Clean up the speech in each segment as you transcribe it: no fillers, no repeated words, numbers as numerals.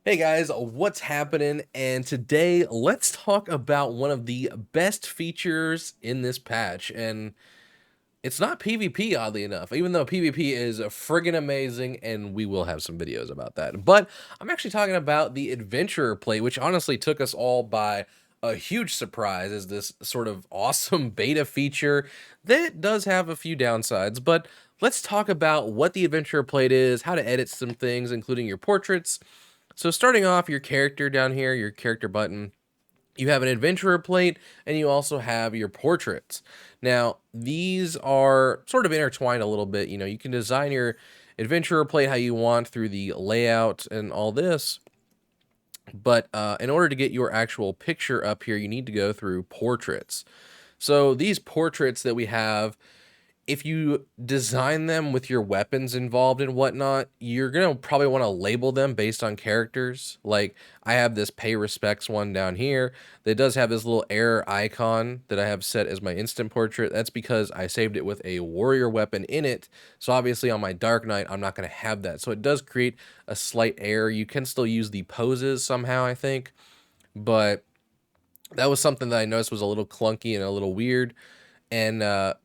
Hey guys, what's happening? And today let's talk about one of the best features in this patch. And it's not PvP, oddly enough, even though PvP is friggin' amazing, and we will have some videos about that. But I'm actually talking about the Adventurer plate, which honestly took us all by a huge surprise as this sort of awesome beta feature that does have a few downsides. But let's talk about what the Adventurer plate is, how to edit some things, including your portraits. So starting off, your character down here, your character button, you have an adventurer plate, and you also have your portraits. Now, these are sort of intertwined a little bit. You can design your adventurer plate how you want through the layout and all this. But in order to get your actual picture up here, you need to go through portraits. So these portraits that we have, if you design them with your weapons involved and whatnot, you're gonna probably want to label them based on characters. Like I have this pay respects one down here that does have this little error icon that I have set as my instant portrait. That's because I saved it with a warrior weapon in it. So obviously on my Dark Knight, I'm not gonna have that. So it does create a slight error. You can still use the poses somehow, I think, but that was something that I noticed was a little clunky and a little weird. And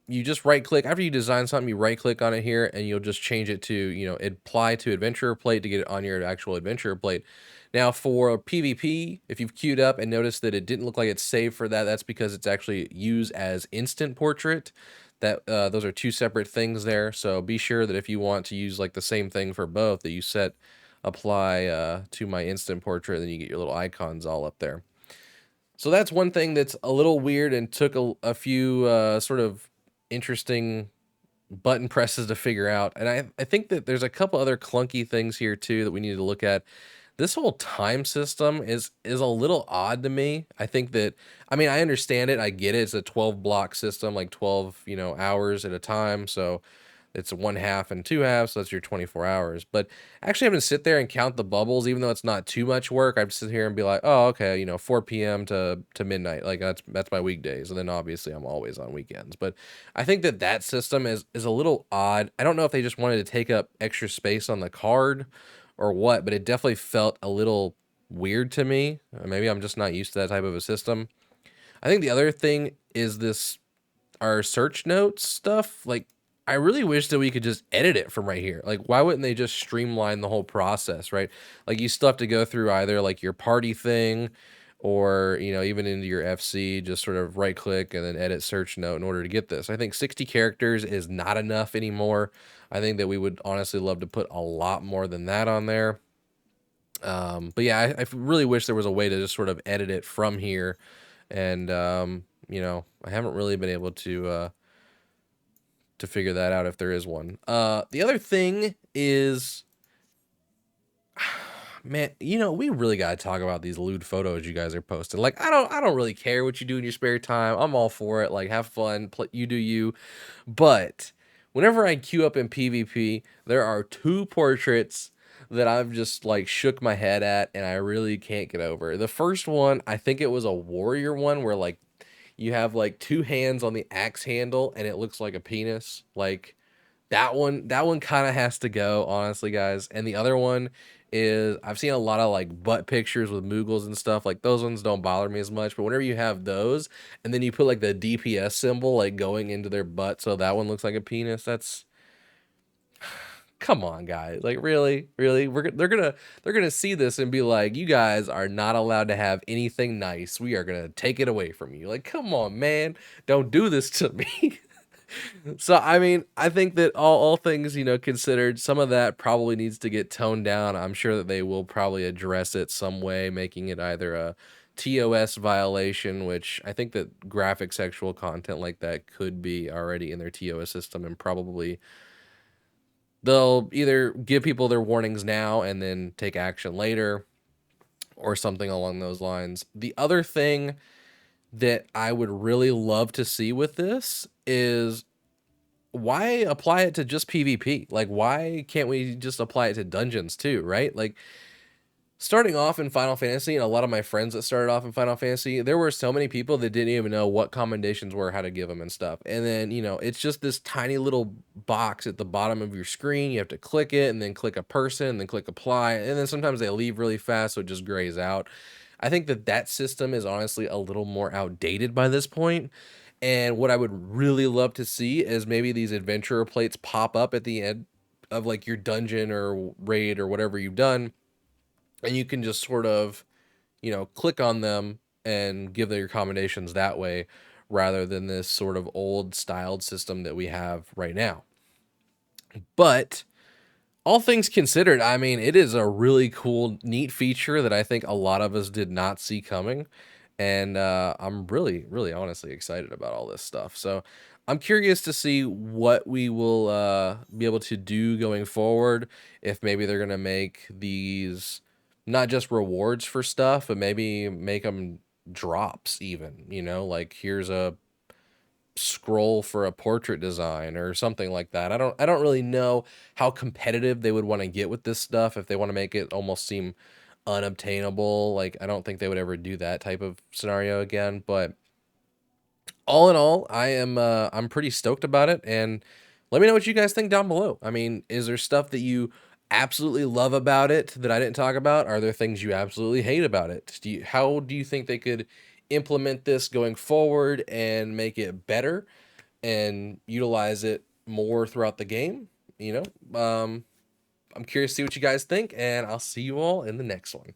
you just right click after you design something, you right click on it here and you'll just change it to apply to adventurer plate to get it on your actual adventurer plate. Now for PvP, if you've queued up and noticed that it didn't look like it's saved for that, that's because it's actually used as instant portrait. That those are two separate things there, so be sure that if you want to use like the same thing for both, that you set apply to my instant portrait, then you get your little icons all up there. So that's one thing that's a little weird and took a few sort of interesting button presses to figure out. And I think that there's a couple other clunky things here too that we need to look at. This whole time system is a little odd to me. I think that, I mean, I understand it. I get it. It's a 12 block system, like 12, hours at a time. So it's one half and two halves, so that's your 24 hours. But actually having to sit there and count the bubbles, even though it's not too much work, I'd sit here and be like, oh, okay, 4 p.m. to midnight. Like that's my weekdays. And then obviously I'm always on weekends. But I think that system is a little odd. I don't know if they just wanted to take up extra space on the card or what, but it definitely felt a little weird to me. Maybe I'm just not used to that type of a system. I think the other thing is this our search notes stuff. Like, I really wish that we could just edit it from right here. Like, why wouldn't they just streamline the whole process, right? Like, you still have to go through either like your party thing or, even into your FC, just sort of right click and then edit search note in order to get this. I think 60 characters is not enough anymore. I think that we would honestly love to put a lot more than that on there. But yeah, I really wish there was a way to just sort of edit it from here. And, I haven't really been able to figure that out if there is one. The other thing is, man, we really gotta talk about these lewd photos you guys are posting. Like, I don't really care what you do in your spare time. I'm all for it. Like, have fun, play, you do you. But whenever I queue up in PvP, there are two portraits that I've just like shook my head at, and I really can't get over. The first one, I think it was a warrior one where like you have like two hands on the axe handle and it looks like a penis. Like that one kind of has to go, honestly, guys. And the other one is I've seen a lot of like butt pictures with Moogles and stuff. Like those ones don't bother me as much, but whenever you have those and then you put like the DPS symbol like going into their butt, so that one looks like a penis, that's come on, guys. Like really, they're gonna see this and be like, you guys are not allowed to have anything nice. We are gonna take it away from you. Like, come on, man, don't do this to me. So I mean, I think that all things considered, some of that probably needs to get toned down. I'm sure that they will probably address it some way, making it either a TOS violation, which I think that graphic sexual content like that could be already in their TOS system, and probably they'll either give people their warnings now and then take action later or something along those lines. The other thing that I would really love to see with this is why apply it to just PvP? Like, why can't we just apply it to dungeons too, right? Like, Starting off in Final Fantasy, and a lot of my friends that started off in Final Fantasy, there were so many people that didn't even know what commendations were, how to give them and stuff. And then, it's just this tiny little box at the bottom of your screen. You have to click it and then click a person and then click apply. And then sometimes they leave really fast, so it just grays out. I think that system is honestly a little more outdated by this point. And what I would really love to see is maybe these adventurer plates pop up at the end of like your dungeon or raid or whatever you've done, and you can just sort of, click on them and give them your commendations that way, rather than this sort of old styled system that we have right now. But all things considered, I mean, it is a really cool, neat feature that I think a lot of us did not see coming. And I'm really, really honestly excited about all this stuff. So I'm curious to see what we will be able to do going forward. If maybe they're going to make these not just rewards for stuff, but maybe make them drops even, like here's a scroll for a portrait design or something like that. I don't really know how competitive they would want to get with this stuff, if they want to make it almost seem unobtainable. Like I don't think they would ever do that type of scenario again, but all in all, I'm pretty stoked about it, and let me know what you guys think down below. I mean, is there stuff that you absolutely love about it that I didn't talk about? Are there things you absolutely hate about it? How do you think they could implement this going forward and make it better and utilize it more throughout the game? I'm curious to see what you guys think, and I'll see you all in the next one.